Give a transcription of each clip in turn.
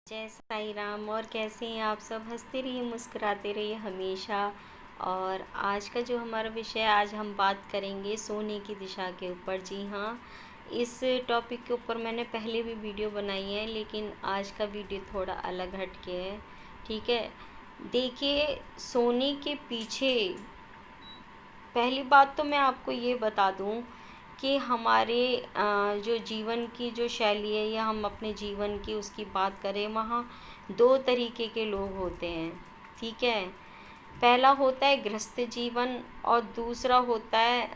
जय साई राम। और कैसे हैं आप सब? हंसते रहिए, मुस्कुराते रहिए हमेशा। और आज का जो हमारा विषय है, आज हम बात करेंगे सोने की दिशा के ऊपर। जी हाँ, इस टॉपिक के ऊपर मैंने पहले भी वीडियो बनाई है, लेकिन आज का वीडियो थोड़ा अलग हटके है। ठीक है, देखिए, सोने के पीछे पहली बात तो मैं आपको ये बता दूं कि हमारे जो जीवन की जो शैली है, या हम अपने जीवन की उसकी बात करें, वहाँ दो तरीके के लोग होते हैं। ठीक है, पहला होता है गृहस्थ जीवन, और दूसरा होता है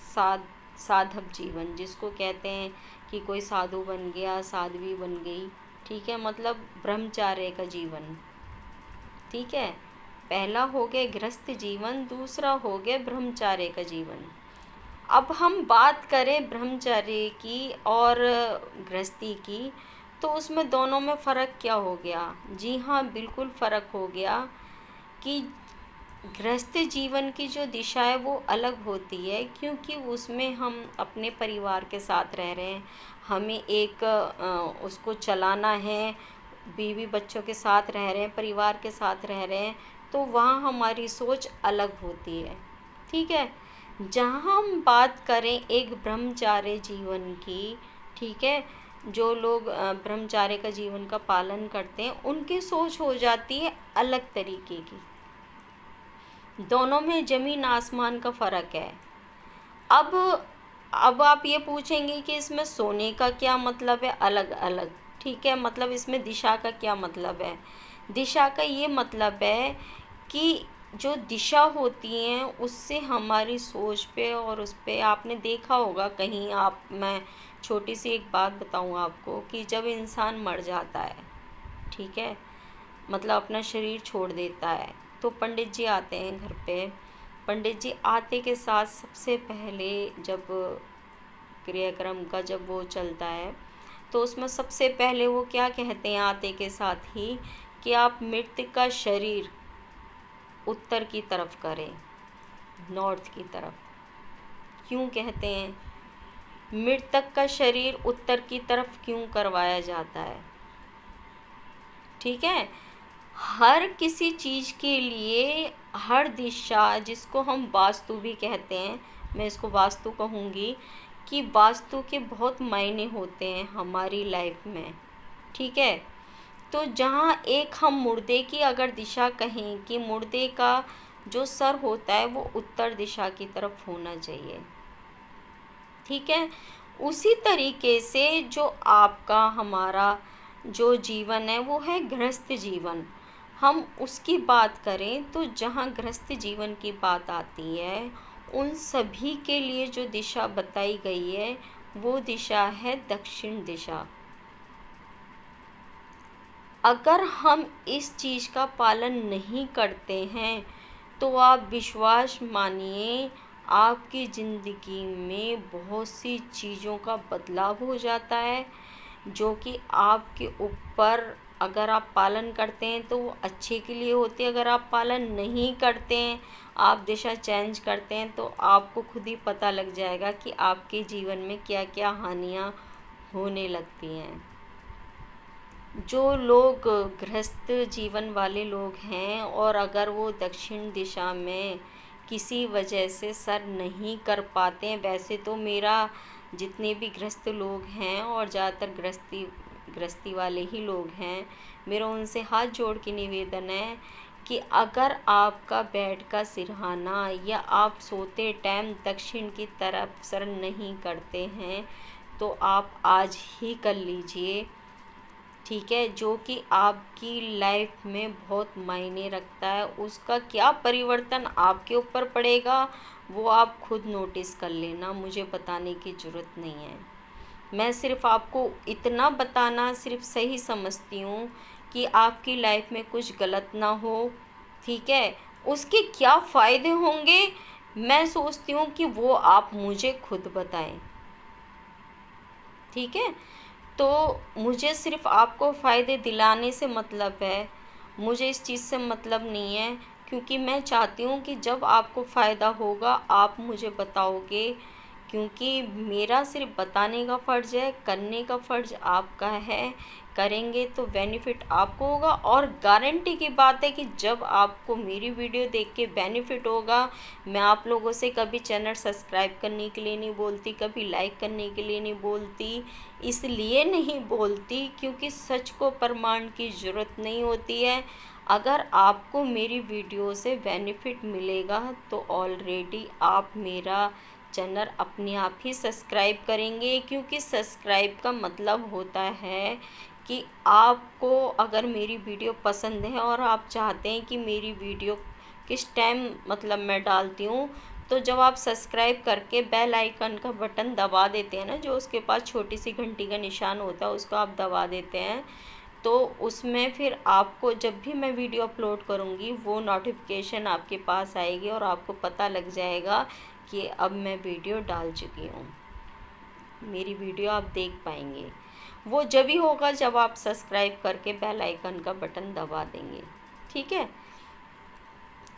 साध साधक जीवन, जिसको कहते हैं कि कोई साधु बन गया, साध्वी बन गई। ठीक है, मतलब ब्रह्मचार्य का जीवन। ठीक है, पहला हो गया गृहस्थ जीवन, दूसरा हो गया ब्रह्मचार्य का जीवन। अब हम बात करें ब्रह्मचर्य की और गृहस्थी की, तो उसमें दोनों में फ़र्क क्या हो गया? जी हाँ, बिल्कुल फ़र्क हो गया कि गृहस्थ जीवन की जो दिशा है वो अलग होती है, क्योंकि उसमें हम अपने परिवार के साथ रह रहे हैं, हमें एक उसको चलाना है, बीवी बच्चों के साथ रह रहे हैं, परिवार के साथ रह रहे हैं, तो वहाँ हमारी सोच अलग होती है। ठीक है, जहाँ हम बात करें एक ब्रह्मचार्य जीवन की, ठीक है, जो लोग ब्रह्मचार्य का जीवन का पालन करते हैं, उनकी सोच हो जाती है अलग तरीके की। दोनों में ज़मीन आसमान का फ़र्क है। अब अब आप ये पूछेंगे कि इसमें सोने का क्या मतलब है? अलग अलग। ठीक है, मतलब इसमें दिशा का क्या मतलब है? दिशा का ये मतलब है कि जो दिशा होती हैं उससे हमारी सोच पे और उस पे आपने देखा होगा कहीं। आप मैं छोटी सी एक बात बताऊँ आपको कि जब इंसान मर जाता है, ठीक है, मतलब अपना शरीर छोड़ देता है, तो पंडित जी आते हैं घर पे। पंडित जी आते के साथ सबसे पहले जब क्रियाक्रम का जब वो चलता है, तो उसमें सबसे पहले वो क्या कहते हैं आते के साथ ही, कि आप मृत का शरीर उत्तर की तरफ करें, नॉर्थ की तरफ। क्यों कहते हैं? मृतक का शरीर उत्तर की तरफ क्यों करवाया जाता है? ठीक है, हर किसी चीज़ के लिए हर दिशा, जिसको हम वास्तु भी कहते हैं, मैं इसको वास्तु कहूँगी, कि वास्तु के बहुत मायने होते हैं हमारी लाइफ में। ठीक है, तो जहाँ एक हम मुर्दे की अगर दिशा कहें कि मुर्दे का जो सर होता है वो उत्तर दिशा की तरफ होना चाहिए। ठीक है, उसी तरीके से जो आपका हमारा जो जीवन है वो है गृहस्थ जीवन। हम उसकी बात करें तो जहाँ गृहस्थ जीवन की बात आती है, उन सभी के लिए जो दिशा बताई गई है वो दिशा है दक्षिण दिशा। अगर हम इस चीज़ का पालन नहीं करते हैं तो आप विश्वास मानिए, आपकी ज़िंदगी में बहुत सी चीज़ों का बदलाव हो जाता है, जो कि आपके ऊपर अगर आप पालन करते हैं तो वो अच्छे के लिए होते हैं। अगर आप पालन नहीं करते हैं, आप दिशा चेंज करते हैं, तो आपको खुद ही पता लग जाएगा कि आपके जीवन में क्या क्या हानियाँ होने लगती हैं। जो लोग गृहस्थ जीवन वाले लोग हैं, और अगर वो दक्षिण दिशा में किसी वजह से सर नहीं कर पाते हैं, वैसे तो मेरा जितने भी गृहस्थ लोग हैं और ज़्यादातर गृहस्थी वाले ही लोग हैं, मेरा उनसे हाथ जोड़ के निवेदन है कि अगर आपका बेड का सिरहाना या आप सोते टाइम दक्षिण की तरफ सर नहीं करते हैं, तो आप आज ही कर लीजिए। ठीक है, जो कि आपकी लाइफ में बहुत मायने रखता है। उसका क्या परिवर्तन आपके ऊपर पड़ेगा वो आप खुद नोटिस कर लेना, मुझे बताने की ज़रूरत नहीं है। मैं सिर्फ आपको इतना बताना सिर्फ सही समझती हूँ कि आपकी लाइफ में कुछ गलत ना हो। ठीक है, उसके क्या फ़ायदे होंगे, मैं सोचती हूँ कि वो आप मुझे खुद बताएं। ठीक है, तो मुझे सिर्फ आपको फ़ायदे दिलाने से मतलब है, मुझे इस चीज़ से मतलब नहीं है, क्योंकि मैं चाहती हूँ कि जब आपको फ़ायदा होगा आप मुझे बताओगे क्योंकि मेरा सिर्फ बताने का फ़र्ज़ है, करने का फ़र्ज़ आपका है। करेंगे तो बेनिफिट आपको होगा, और गारंटी की बात है कि जब आपको मेरी वीडियो देख के बेनिफिट होगा, मैं आप लोगों से कभी चैनल सब्सक्राइब करने के लिए नहीं बोलती, कभी लाइक करने के लिए नहीं बोलती। इसलिए नहीं बोलती क्योंकि सच को प्रमाण की ज़रूरत नहीं होती है। अगर आपको मेरी वीडियो से बेनिफिट मिलेगा तो ऑलरेडी आप मेरा चैनल अपने आप ही सब्सक्राइब करेंगे, क्योंकि सब्सक्राइब का मतलब होता है कि आपको अगर मेरी वीडियो पसंद है और आप चाहते हैं कि मेरी वीडियो किस टाइम मतलब मैं डालती हूँ, तो जब आप सब्सक्राइब करके बेल आइकन का बटन दबा देते हैं ना, जो उसके पास छोटी सी घंटी का निशान होता है उसको आप दबा देते हैं, तो उसमें फिर आपको जब भी मैं वीडियो अपलोड करूँगी वो नोटिफिकेशन आपके पास आएगी और आपको पता लग जाएगा कि अब मैं वीडियो डाल चुकी हूँ। मेरी वीडियो आप देख पाएंगे। वो जब ही होगा जब आप सब्सक्राइब करके बेल आइकन का बटन दबा देंगे। ठीक है,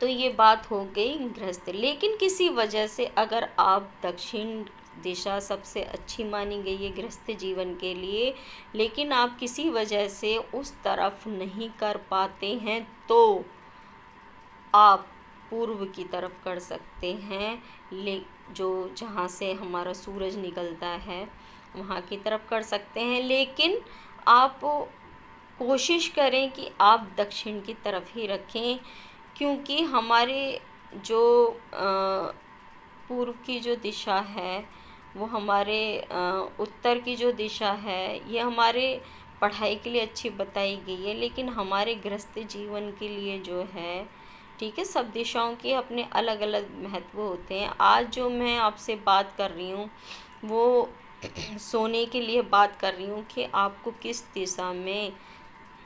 तो ये बात हो गई गृहस्थ। लेकिन किसी वजह से अगर आप दक्षिण दिशा सबसे अच्छी मानी गई है गृहस्थ जीवन के लिए, लेकिन आप किसी वजह से उस तरफ नहीं कर पाते हैं, तो आप पूर्व की तरफ कर सकते हैं। ले जो जहाँ से हमारा सूरज निकलता है वहाँ की तरफ कर सकते हैं, लेकिन आप कोशिश करें कि आप दक्षिण की तरफ ही रखें, क्योंकि हमारे जो पूर्व की जो दिशा है वो हमारे उत्तर की जो दिशा है ये हमारे पढ़ाई के लिए अच्छी बताई गई है, लेकिन हमारे गृहस्थ जीवन के लिए जो है, ठीक है, सब दिशाओं के अपने अलग अलग महत्व होते हैं। आज जो मैं आपसे बात कर रही हूँ वो सोने के लिए बात कर रही हूँ कि आपको किस दिशा में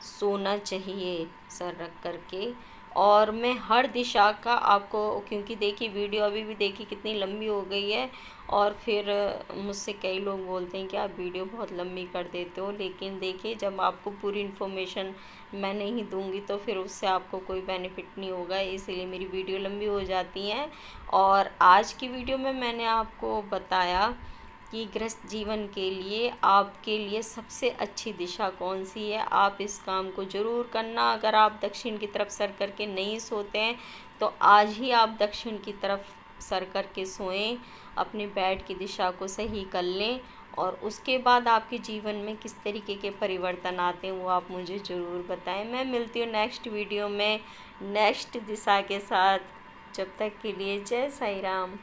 सोना चाहिए सर रख करके। और मैं हर दिशा का आपको, क्योंकि देखिए वीडियो अभी भी देखिए कितनी लंबी हो गई है, और फिर मुझसे कई लोग बोलते हैं कि आप वीडियो बहुत लंबी कर देते हो, लेकिन देखिए जब आपको पूरी इन्फॉर्मेशन मैं नहीं दूंगी तो फिर उससे आपको कोई बेनिफिट नहीं होगा, इसलिए मेरी वीडियो लंबी हो जाती हैं। और आज की वीडियो में मैंने आपको बताया कि गृहस्थ जीवन के लिए आपके लिए सबसे अच्छी दिशा कौन सी है। आप इस काम को ज़रूर करना। अगर आप दक्षिण की तरफ सर करके नहीं सोते हैं तो आज ही आप दक्षिण की तरफ सर करके सोएं, अपने बेड की दिशा को सही कर लें, और उसके बाद आपके जीवन में किस तरीके के परिवर्तन आते हैं वो आप मुझे ज़रूर बताएं। मैं मिलती हूँ नेक्स्ट वीडियो में नेक्स्ट दिशा के साथ। जब तक के लिए जय साईं राम।